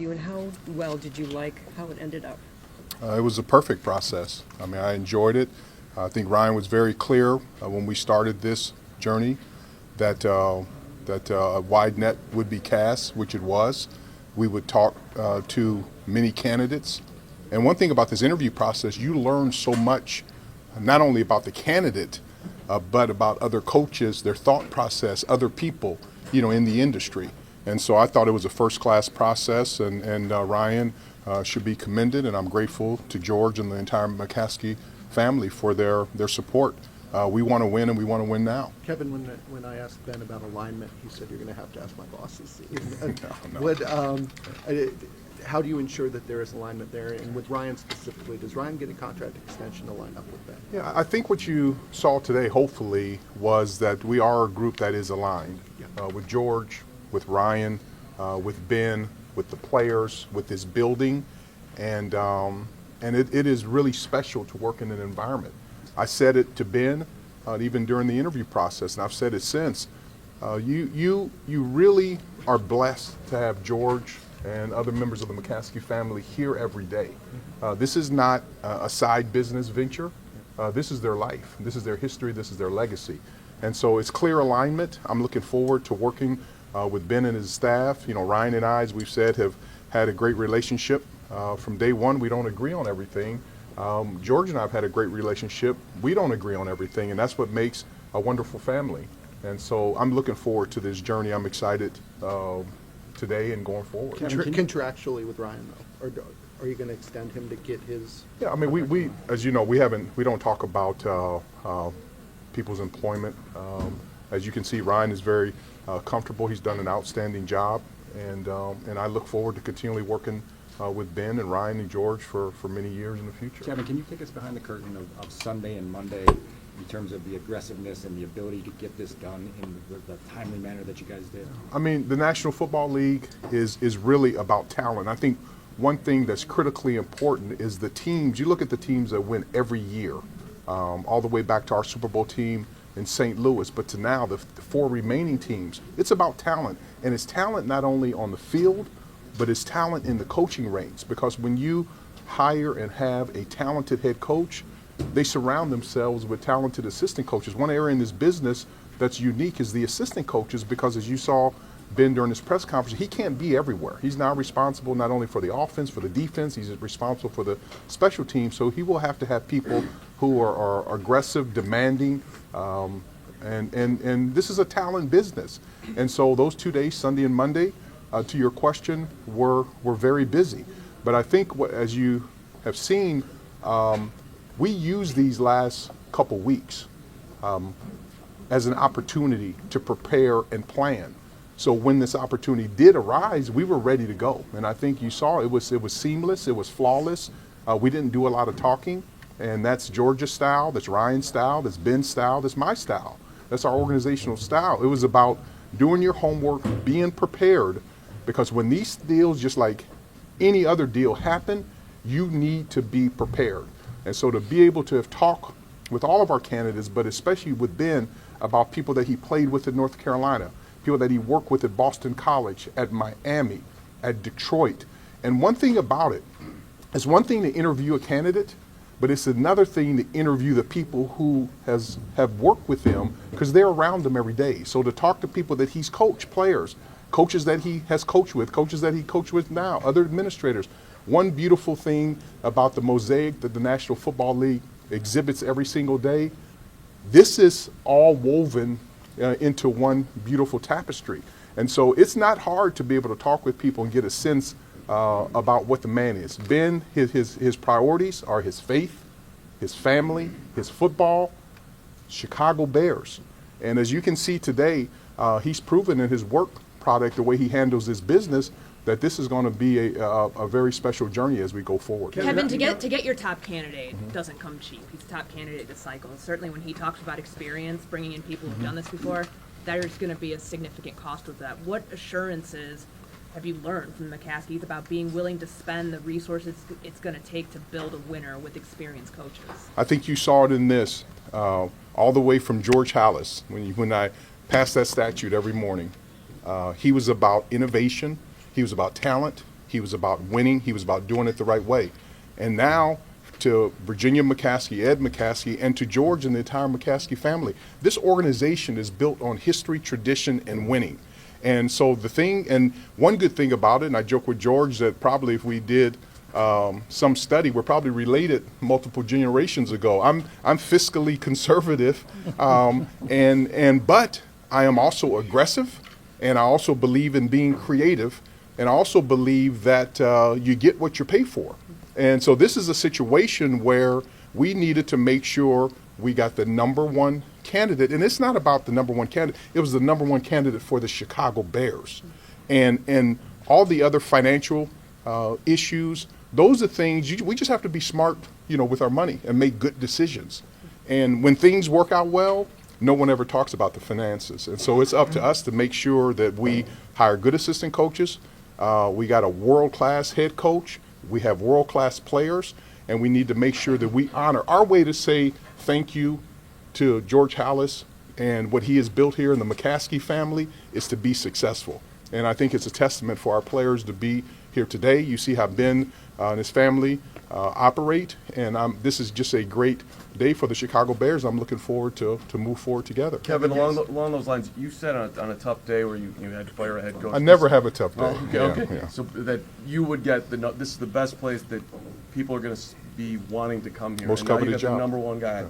interview, and how well did you like how it ended up? It was a perfect process. I mean, I enjoyed it. I think Ryan was very clear when we started this journey that a wide net would be cast, which it was. We would talk to many candidates. And one thing about this interview process, you learn so much, not only about the candidate, but about other coaches, their thought process, other people, in the industry. And so I thought it was a first-class process, and Ryan should be commended, and I'm grateful to George and the entire McCaskey family for their support. We want to win, and we want to win now. Kevin, when I asked Ben about alignment, he said you're going to have to ask my bosses. No. How do you ensure that there is alignment there? And with Ryan specifically, does Ryan get a contract extension to line up with Ben? Yeah, I think what you saw today, hopefully, was that we are a group that is aligned with George, with Ryan, with Ben, with the players, with this building, and it is really special to work in an environment. I said it to Ben even during the interview process, and I've said it since. You really are blessed to have George and other members of the McCaskey family here every day. This is not a side business venture. This is their life. This is their history. This is their legacy. And so it's clear alignment. I'm looking forward to working with Ben and his staff. Ryan and I, as we've said, have had a great relationship. From day one, we don't agree on everything. George and I have had a great relationship. We don't agree on everything, and that's what makes a wonderful family. And so I'm looking forward to this journey. I'm excited today and going forward. Contractually with Ryan, though, or are you going to extend him to get his? Yeah, I mean, we as you know, we don't talk about people's employment. As you can see, Ryan is very comfortable. He's done an outstanding job, and I look forward to continually working with Ben and Ryan and George for many years in the future. Kevin, can you take us behind the curtain of Sunday and Monday in terms of the aggressiveness and the ability to get this done in the timely manner that you guys did? I mean, the National Football League is really about talent. I think one thing that's critically important is the teams. You look at the teams that win every year, all the way back to our Super Bowl team in St. Louis, but to now the four remaining teams. It's about talent, and it's talent not only on the field, but it's talent in the coaching ranks, because when you hire and have a talented head coach, they surround themselves with talented assistant coaches. One area in this business that's unique is the assistant coaches, because as you saw Ben during his press conference, he can't be everywhere. He's now responsible not only for the offense, for the defense, he's responsible for the special teams, so he will have to have people who are aggressive, demanding, and this is a talent business. And so those 2 days, Sunday and Monday, to your question, were very busy. But I think as you have seen, we use these last couple weeks as an opportunity to prepare and plan. So when this opportunity did arise, we were ready to go. And I think you saw it was seamless, it was flawless. We didn't do a lot of talking, and that's Georgia's style, that's Ryan's style, that's Ben's style, that's my style. That's our organizational style. It was about doing your homework, being prepared, because when these deals, just like any other deal, happen, you need to be prepared. And so to be able to have talked with all of our candidates, but especially with Ben, about people that he played with in North Carolina, people that he worked with at Boston College, at Miami, at Detroit. And one thing about it, it's one thing to interview a candidate, but it's another thing to interview the people who have worked with him, because they're around them every day. So to talk to people that he's coached, players, coaches that he has coached with, coaches that he coached with now, other administrators. One beautiful thing about the mosaic that the National Football League exhibits every single day, this is all woven into one beautiful tapestry. And so it's not hard to be able to talk with people and get a sense about what the man is. Ben, his priorities are his faith, his family, his football, Chicago Bears. And as you can see today, he's proven in his work product, the way he handles his business, that this is going to be a very special journey as we go forward. Kevin, to get your top candidate doesn't come cheap. He's top candidate this cycle. Certainly when he talks about experience, bringing in people who've done this before, there's going to be a significant cost with that. What assurances have you learned from the McCaskeys about being willing to spend the resources it's going to take to build a winner with experienced coaches? I think you saw it in this, all the way from George Halas, when I passed that statute every morning. He was about innovation. He was about talent. He was about winning. He was about doing it the right way. And now, to Virginia McCaskey, Ed McCaskey, and to George and the entire McCaskey family, this organization is built on history, tradition, and winning. And so and one good thing about it, and I joke with George that probably if we did some study, we're probably related multiple generations ago. I'm fiscally conservative, but I am also aggressive, and I also believe in being creative, and I also believe that you get what you pay for. And so this is a situation where we needed to make sure we got the number one candidate. And it's not about the number one candidate. It was the number one candidate for the Chicago Bears. And all the other financial issues, those are things, we just have to be smart, with our money and make good decisions. And when things work out well, no one ever talks about the finances. And so it's up to us to make sure that we hire good assistant coaches. We got a world-class head coach. We have world-class players, and we need to make sure that we honor our way to say thank you to George Halas and what he has built here in the McCaskey family is to be successful. And I think it's a testament for our players to be here today. You see how Ben and his family operate, and this is just a great day for the Chicago Bears. I'm looking forward to move forward together. Kevin, along those lines, you said on a tough day where you had to fire a head coach. I never have a tough day. Oh, okay. Yeah. So that you would get this is the best place that people are going to be wanting to come here. Most and now coveted you got job. the number one guy,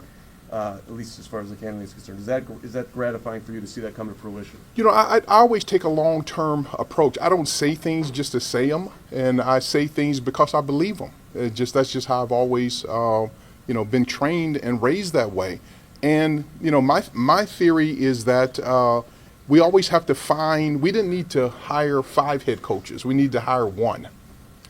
at least as far as the candidate is concerned. Is that gratifying for you to see that come to fruition? I always take a long-term approach. I don't say things just to say them, and I say things because I believe them. That's just how I've always been trained and raised that way. And my theory is that we always have to we didn't need to hire 5 head coaches. We need to hire 1.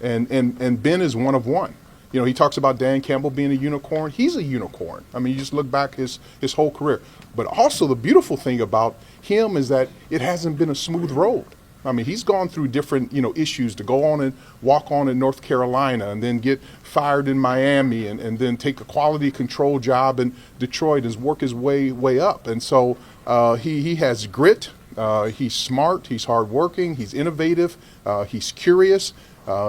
And Ben is one of one. He talks about Dan Campbell being a unicorn. He's a unicorn. I mean, you just look back his whole career. But also the beautiful thing about him is that it hasn't been a smooth road. I mean, he's gone through different, issues to go on and walk on in North Carolina and then get fired in Miami and then take a quality control job in Detroit and work his way up. And so he has grit. He's smart. He's hardworking. He's innovative. He's curious.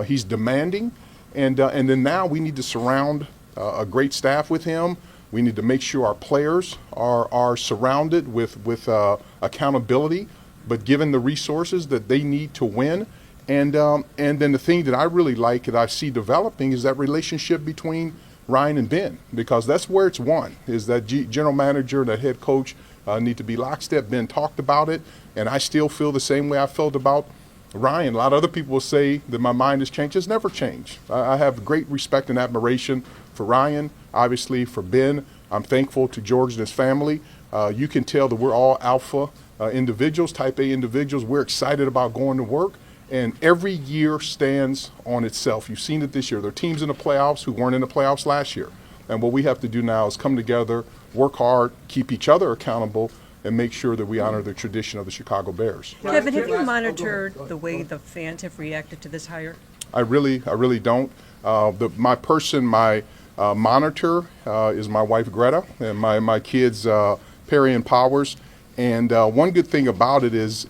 He's demanding. And then now we need to surround a great staff with him. We need to make sure our players are surrounded with accountability, but given the resources that they need to win. And then the thing that I really like that I see developing is that relationship between Ryan and Ben, because that's where it's won, is that general manager and that head coach need to be lockstep. Ben talked about it, and I still feel the same way I felt about Ryan. A lot of other people will say that my mind has changed. It's never changed. I have great respect and admiration for Ryan, obviously for Ben. I'm thankful to George and his family. You can tell that we're all alpha individuals, type A individuals. We're excited about going to work, and every year stands on itself. You've seen it this year. There are teams in the playoffs who weren't in the playoffs last year. And what we have to do now is come together, work hard, keep each other accountable, and make sure that we honor the tradition of the Chicago Bears. Kevin, have you monitored the way the fans have reacted to this hire? I really don't. My monitor is my wife Greta and my kids Perry and Powers. And one good thing about it is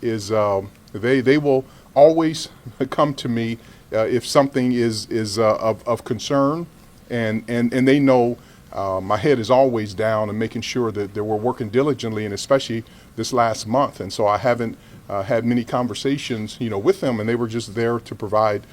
they will always come to me if something is of concern, and they know. My head is always down and making sure that we're working diligently, and especially this last month. And so I haven't had many conversations, with them, and they were just there to provide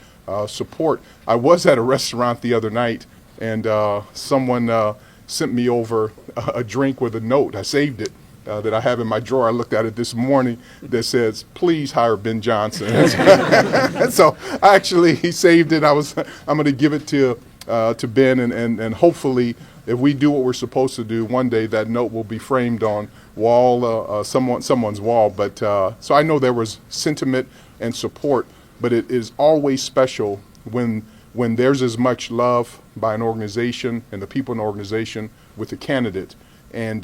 support. I was at a restaurant the other night, and someone sent me over a drink with a note. I saved it. That I have in my drawer. I looked at it this morning that says, "Please hire Ben Johnson." And so I actually saved it. I'm going to give it to Ben, and hopefully, if we do what we're supposed to do, one day that note will be framed on someone's wall. But so I know there was sentiment and support, but it is always special when there's as much love by an organization and the people in the organization with the candidate. And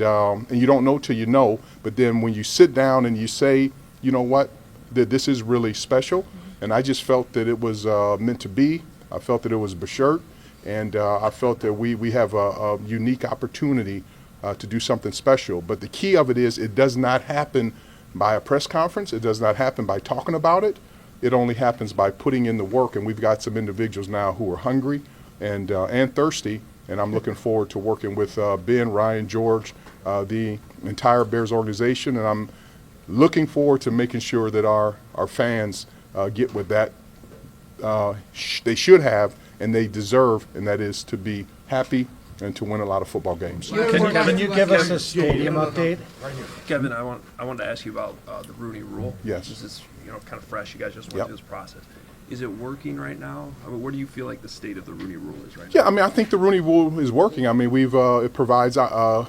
you don't know till you know, but then when you sit down and you say, you know what, that this is really special, and I just felt that it was meant to be. I felt that it was Bashert, and I felt that we have a unique opportunity to do something special. But the key of it is it does not happen by a press conference. It does not happen by talking about it. It only happens by putting in the work, and we've got some individuals now who are hungry and thirsty, and I'm looking forward to working with Ben, Ryan, George, the entire Bears organization, and I'm looking forward to making sure that our fans get what that they should have and they deserve, and that is to be happy and to win a lot of football games. Can you give us a stadium update? Kevin, I wanted to ask you about the Rooney Rule. Yes. This is kind of fresh. You guys just went Yep. through this process. Is it working right now? I mean, where do you feel like the state of the Rooney Rule is right Yeah, now? I mean, I think the Rooney Rule is working. I mean, it provides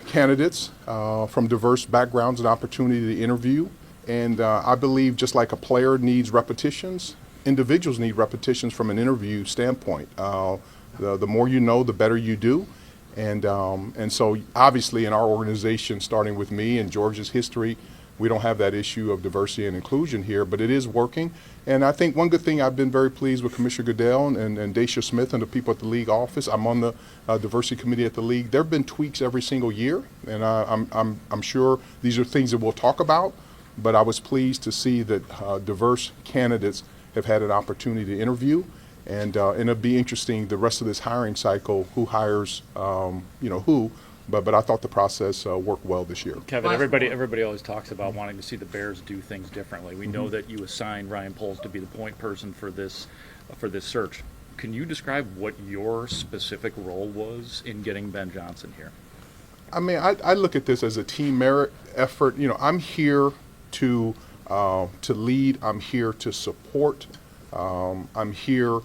candidates from diverse backgrounds an opportunity to interview, and I believe just like a player needs repetitions, individuals need repetitions from an interview standpoint. The more you know, the better you do. And so obviously in our organization, starting with me and George's history, we don't have that issue of diversity and inclusion here, but it is working. And I think one good thing, I've been very pleased with Commissioner Goodell and Dacia Smith and the people at the league office. I'm on the diversity committee at the league. There have been tweaks every single year, and I'm sure these are things that we'll talk about, but I was pleased to see that diverse candidates have had an opportunity to interview. And it'll be interesting the rest of this hiring cycle, who hires, who. But I thought the process worked well this year. Kevin, everybody always talks about wanting to see the Bears do things differently. We know that you assigned Ryan Poles to be the point person for this search. Can you describe what your specific role was in getting Ben Johnson here? I mean, I look at this as a team merit effort. I'm here to lead. I'm here to support. I'm here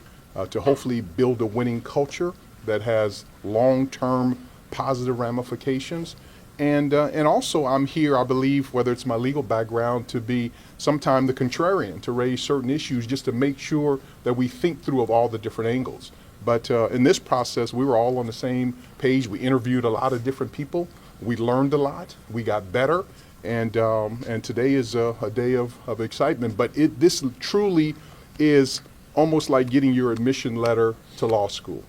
to hopefully build a winning culture that has long-term positive ramifications. And also I'm here, I believe, whether it's my legal background, to be sometime the contrarian, to raise certain issues just to make sure that we think through of all the different angles. But in this process, we were all on the same page. We interviewed a lot of different people. We learned a lot. We got better. And today is a day of excitement. But this truly is almost like getting your admission letter to law school.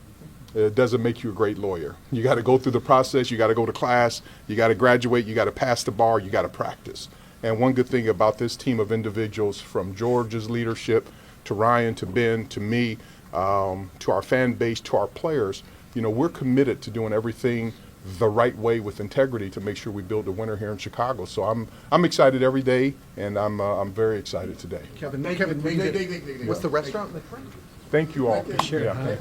It doesn't make you a great lawyer. You got to go through the process. You got to go to class. You got to graduate. You got to pass the bar. You got to practice. And one good thing about this team of individuals, from George's leadership to Ryan to Ben to me, to our fan base, to our players, we're committed to doing everything the right way with integrity to make sure we build a winner here in Chicago. So I'm excited every day, and I'm very excited today. Kevin, what's the restaurant in the front? Thank you all. Sure. Yeah.